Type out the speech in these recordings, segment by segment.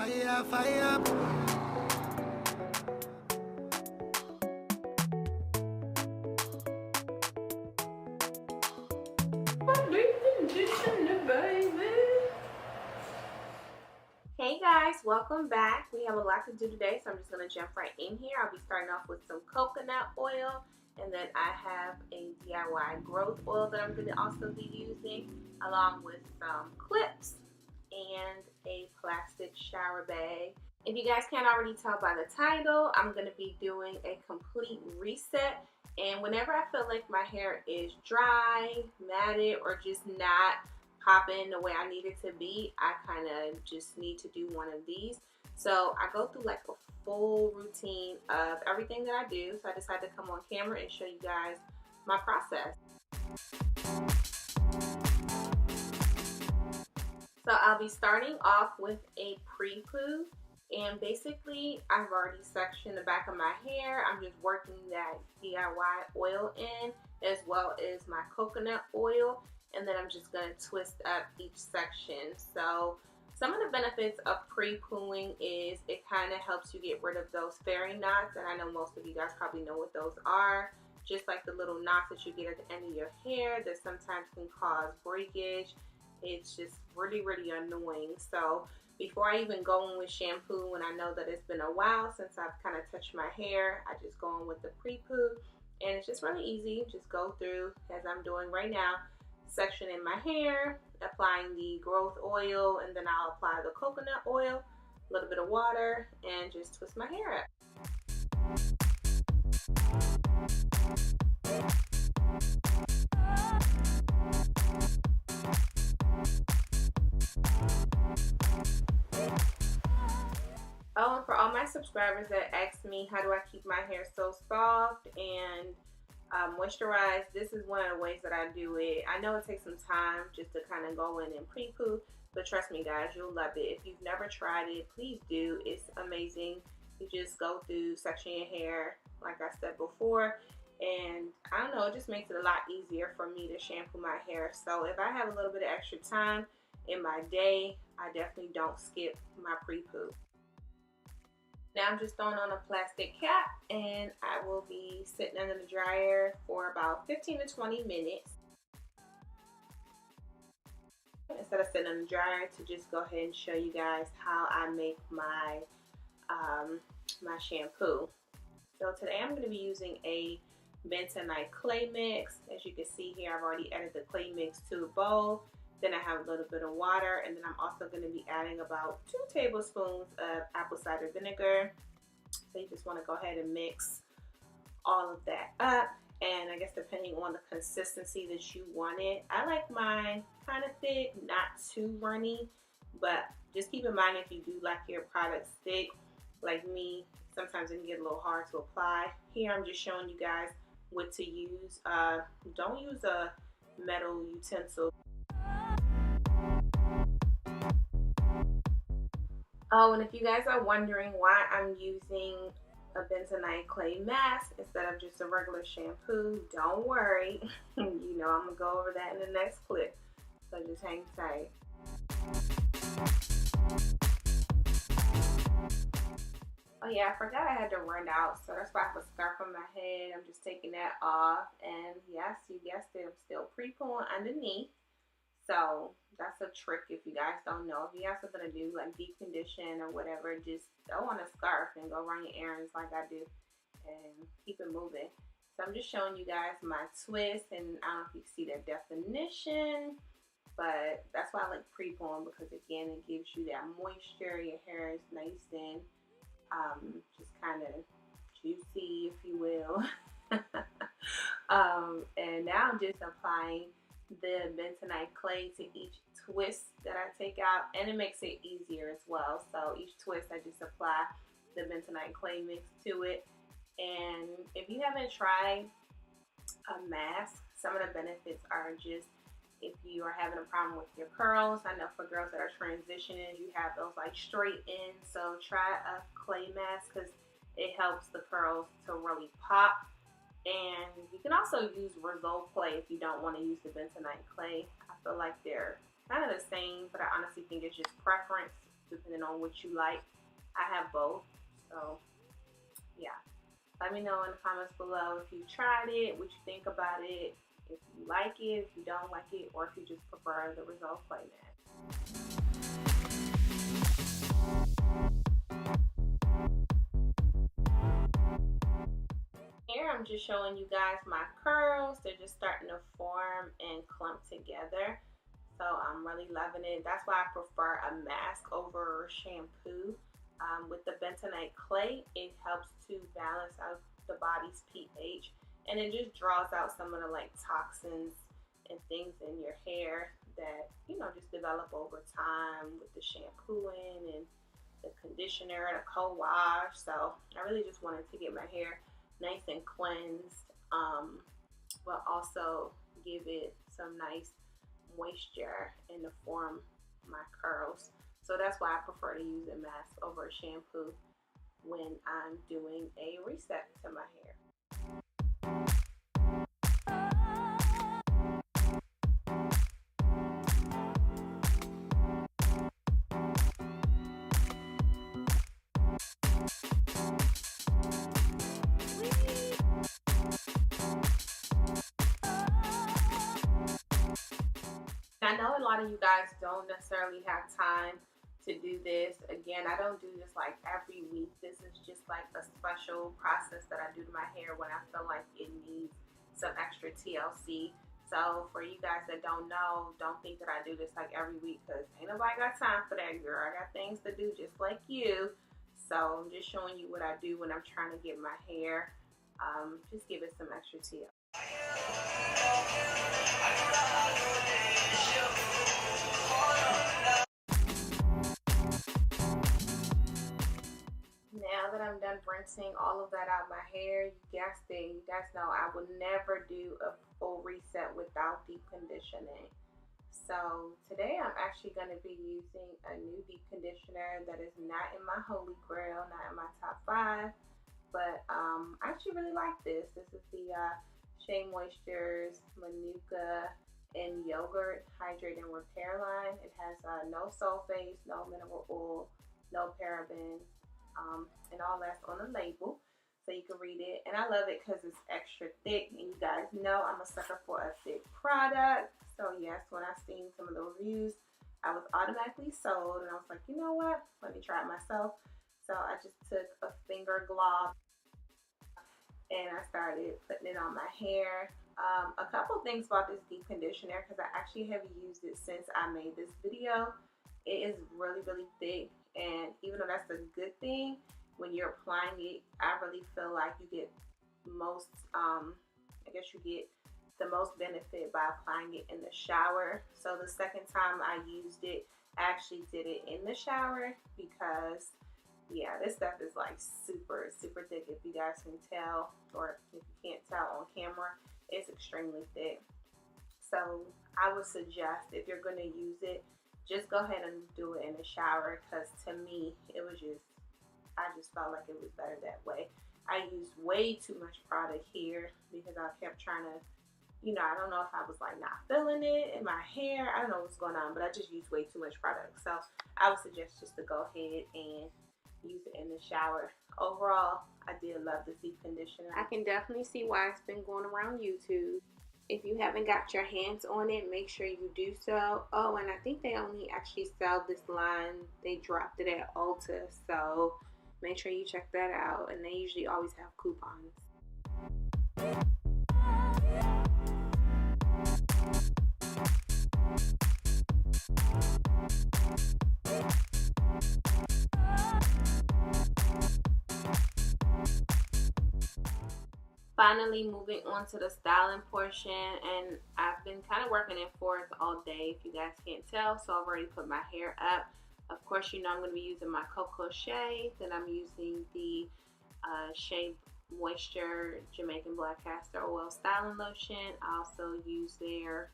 Fire, fire. Hey guys, welcome back. We have a lot to do today, so I'm just going to jump right in here. I'll be starting off with some coconut oil, and then I have a DIY growth oil that I'm going to also be using, along with some clips and a plastic shower bag. If you guys can't already tell by the title, I'm going to be doing a complete reset. And whenever I feel like my hair is dry, matted, or just not popping the way I need it to be, I kind of just need to do one of these. So I go through like a full routine of everything that I do. So I decided to come on camera and show you guys my process. So I'll be starting off with a pre-poo, and basically I've already sectioned the back of my hair. I'm just working that DIY oil in, as well as my coconut oil, and then I'm just going to twist up each section. So some of the benefits of pre-pooing is it kind of helps you get rid of those fairy knots, and I know most of you guys probably know what those are. Just like the little knots that you get at the end of your hair that sometimes can cause breakage. It's just really, really annoying. So before I even go in with shampoo, when I know that it's been a while since I've kind of touched my hair, I just go in with the pre-poo, and it's just really easy. Just go through, as I'm doing right now, sectioning my hair, applying the growth oil, and then I'll apply the coconut oil, a little bit of water, and just twist my hair up. Oh, and for all my subscribers that ask me how do I keep my hair so soft and moisturized, this is one of the ways that I do it. I know it takes some time just to kind of go in and pre-poo, but trust me guys, you'll love it. If you've never tried it, please do. It's amazing. You just go through, section your hair like I said before, and I don't know, it just makes it a lot easier for me to shampoo my hair. So if I have a little bit of extra time in my day, I definitely don't skip my pre-poo. Now I'm just throwing on a plastic cap, and I will be sitting under the dryer for about 15 to 20 minutes. Instead of sitting in the dryer, to just go ahead and show you guys how I make my my shampoo. So today I'm going to be using a Bentonite clay mix. As you can see here, I've already added the clay mix to a bowl. Then I have a little bit of water, and then I'm also going to be adding about 2 tablespoons of apple cider vinegar. So you just want to go ahead and mix all of that up, and I guess depending on the consistency that you want it. I like mine kind of thick, not too runny, but just keep in mind if you do like your product thick, like me, sometimes it can get a little hard to apply. Here I'm just showing you guys what to use. Don't use a metal utensil. Oh, and if you guys are wondering why I'm using a Bentonite clay mask instead of just a regular shampoo, don't worry. You know I'm going to go over that in the next clip, so just hang tight. Oh yeah, I forgot I had to run out, so that's why I have a scarf on my head. I'm just taking that off, and yes, you guessed it, I'm still pre-pooing underneath. So that's a trick if you guys don't know. If you have something to do like deep condition or whatever, just throw on a scarf and go run your errands like I do and keep it moving. So I'm just showing you guys my twist, and I don't know if you can see that definition, but that's why I like pre-pooing, because again, it gives you that moisture. Your hair is nice and just kind of juicy, if you will. And now I'm just applying the Bentonite clay to each twist that I take out, and it makes it easier as well. So each twist I just apply the Bentonite clay mix to it. And if you haven't tried a mask, some of the benefits are just if you are having a problem with your curls. I know for girls that are transitioning, you have those like straight ends, so try a clay mask because it helps the curls to really pop. And you can also use Result clay if you don't want to use the Bentonite clay. I feel like they're kind of the same, but I honestly think it's just preference depending on what you like. I have both, so yeah. Let me know in the comments below if you tried it, what you think about it, if you like it, if you don't like it, or if you just prefer the results like that. Here I'm just showing you guys my curls. They're just starting to form and clump together. So I'm really loving it. That's why I prefer a mask over shampoo. With the bentonite clay, it helps to balance out the body's pH, and it just draws out some of the like toxins and things in your hair that, you know, just develop over time with the shampooing and the conditioner and a co-wash. So I really just wanted to get my hair nice and cleansed, but also give it some nice moisture in the form of my curls. So that's why I prefer to use a mask over a shampoo when I'm doing a reset to my hair. I know a lot of you guys don't necessarily have time to do this. Again, I don't do this like every week. This is just like a special process that I do to my hair when I feel like it needs some extra TLC. So for you guys that don't know, don't think that I do this like every week, because ain't nobody got time for that, girl. I got things to do just like you. So I'm just showing you what I do when I'm trying to get my hair, just give it some extra TLC. Now that I'm done rinsing all of that out of my hair, you guys know I would never do a full reset without deep conditioning. So today I'm actually going to be using a new deep conditioner that is not in my holy grail, not in my top 5, but I actually really like this. This is the Shea Moisture's Manuka and Yogurt Hydrate and Repair line. It has no sulfates, no mineral oil, no parabens, and all that's on the label, so you can read it. And I love it because it's extra thick, and you guys know I'm a sucker for a thick product. So yes, when I seen some of the reviews, I was automatically sold, and I was like, you know what, let me try it myself. So I just took a finger glob and I started putting it on my hair. A couple things about this deep conditioner, because I actually have used it since I made this video. It is really, really thick, and even though that's a good thing, when you're applying it, I really feel like you get most, I guess you get the most benefit by applying it in the shower. So the second time I used it, I actually did it in the shower because, yeah, this stuff is like super, super thick. If you guys can tell, or if you can't tell on camera, it's extremely thick. So I would suggest, if you're going to use it, just go ahead and do it in the shower, because to me, it was just, I just felt like it was better that way. I used way too much product here because I kept trying to, you know, I don't know if I was like not feeling it in my hair. I don't know what's going on, but I just used way too much product. So I would suggest just to go ahead and use it in the shower. Overall, I did love the deep conditioner. I can definitely see why it's been going around YouTube. If you haven't got your hands on it, make sure you do so. Oh, and I think they only actually sell this line. They dropped it at ULTA, so make sure you check that out. And they usually always have coupons. Finally moving on to the styling portion, and I've been kind of working in fours all day, if you guys can't tell. So I've already put my hair up. Of course, you know I'm going to be using my Coco Shea. Then I'm using the Shea Moisture Jamaican Black Castor Oil Styling Lotion. I also use their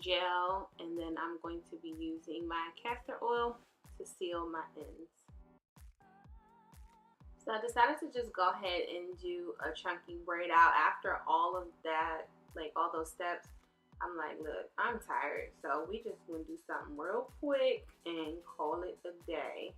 gel, and then I'm going to be using my castor oil to seal my ends. So I decided to just go ahead and do a chunky braid out. After all of that, like all those steps, I'm like, look, I'm tired, so we just gonna do something real quick and call it a day.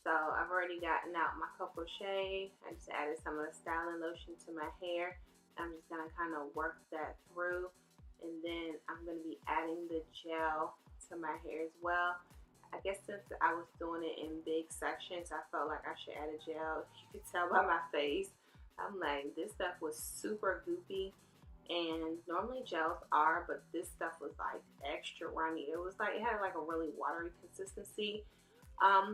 So I've already gotten out my Coco Shea. I just added some of the styling lotion to my hair. I'm just gonna kind of work that through, and then I'm gonna be adding the gel to my hair as well. I guess since I was doing it in big sections, I felt like I should add a gel. You could tell by my face. I'm like, this stuff was super goopy, and normally gels are, but this stuff was like extra runny. It was like, it had like a really watery consistency.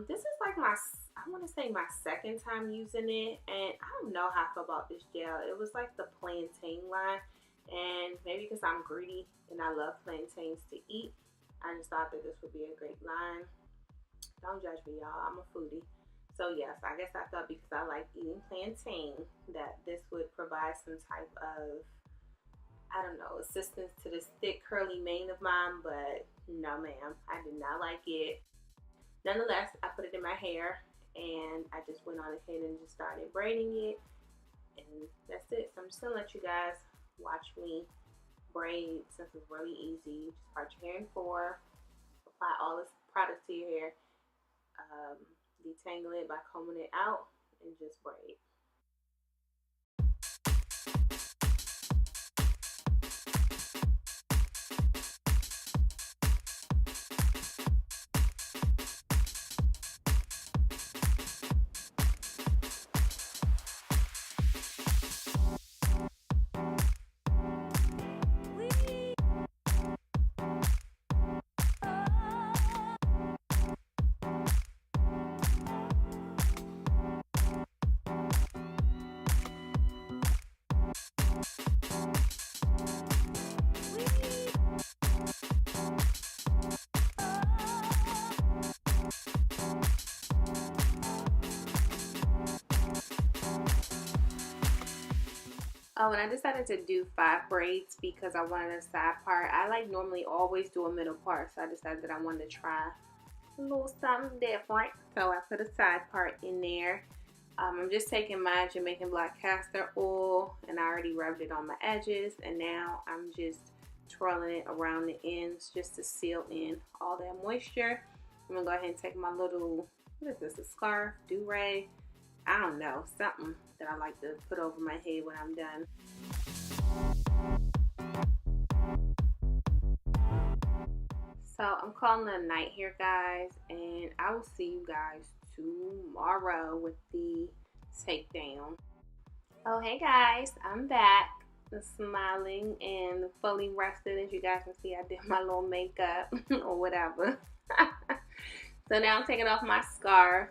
This is like I want to say my second time using it, and I don't know how I feel about this gel. It was like the Plantain line, and maybe because I'm greedy and I love plantains to eat, I just thought that this would be a great line. Don't judge me, y'all. I'm a foodie. So yes, I guess I thought because I like eating plantain that this would provide some type of, I don't know, assistance to this thick curly mane of mine, but no ma'am, I did not like it. Nonetheless, I put it in my hair, and I just went on ahead and just started braiding it, and that's it. So I'm just gonna let you guys watch me braid, since it's really easy. Just part your hair in four, apply all this product to your hair, detangle it by combing it out, and just braid. Oh, and I decided to do 5 braids because I wanted a side part. I like normally always do a middle part, so I decided that I wanted to try a little something different. So I put a side part in there. I'm just taking my Jamaican black castor oil, and I already rubbed it on my edges, and now I'm just twirling it around the ends just to seal in all that moisture. I'm gonna go ahead and take my little, what is this, a scarf, do-rag, I don't know, something that I like to put over my head when I'm done. So I'm calling it a night here, guys, and I will see you guys tomorrow with the takedown. Oh, hey guys, I'm back, smiling and fully rested. As you guys can see, I did my little makeup or whatever. So now I'm taking off my scarf,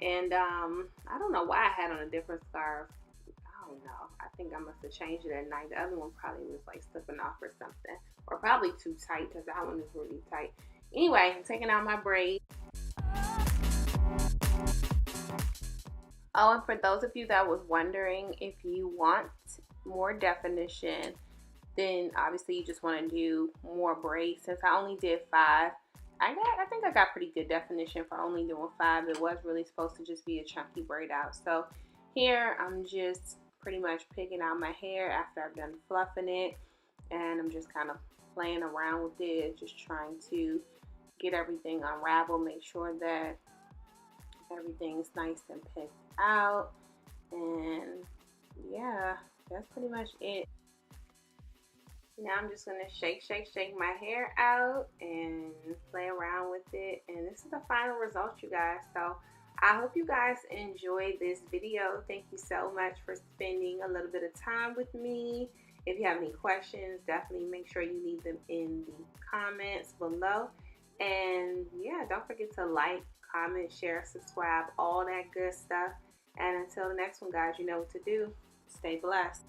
and I don't know why I had on a different scarf. I don't know. I think I must have changed it at night. The other one probably was like slipping off or something, or probably too tight because that one is really tight. Anyway, I'm taking out my braid. Oh, and for those of you that was wondering, if you want more definition, then obviously you just want to do more braids. Since I only did 5, I think I got pretty good definition for only doing 5. It was really supposed to just be a chunky braid out. So here I'm just pretty much picking out my hair after I've done fluffing it, and I'm just kind of playing around with it, just trying to get everything unraveled, make sure that everything's nice and picked out. And yeah, that's pretty much it. Now I'm just gonna shake my hair out and play around with it, and this is the final result, you guys. So I hope you guys enjoyed this video. Thank you so much for spending a little bit of time with me. If you have any questions, definitely make sure you leave them in the comments below. And yeah, don't forget to like, comment, share, subscribe, all that good stuff. And until the next one, guys, you know what to do. Stay blessed.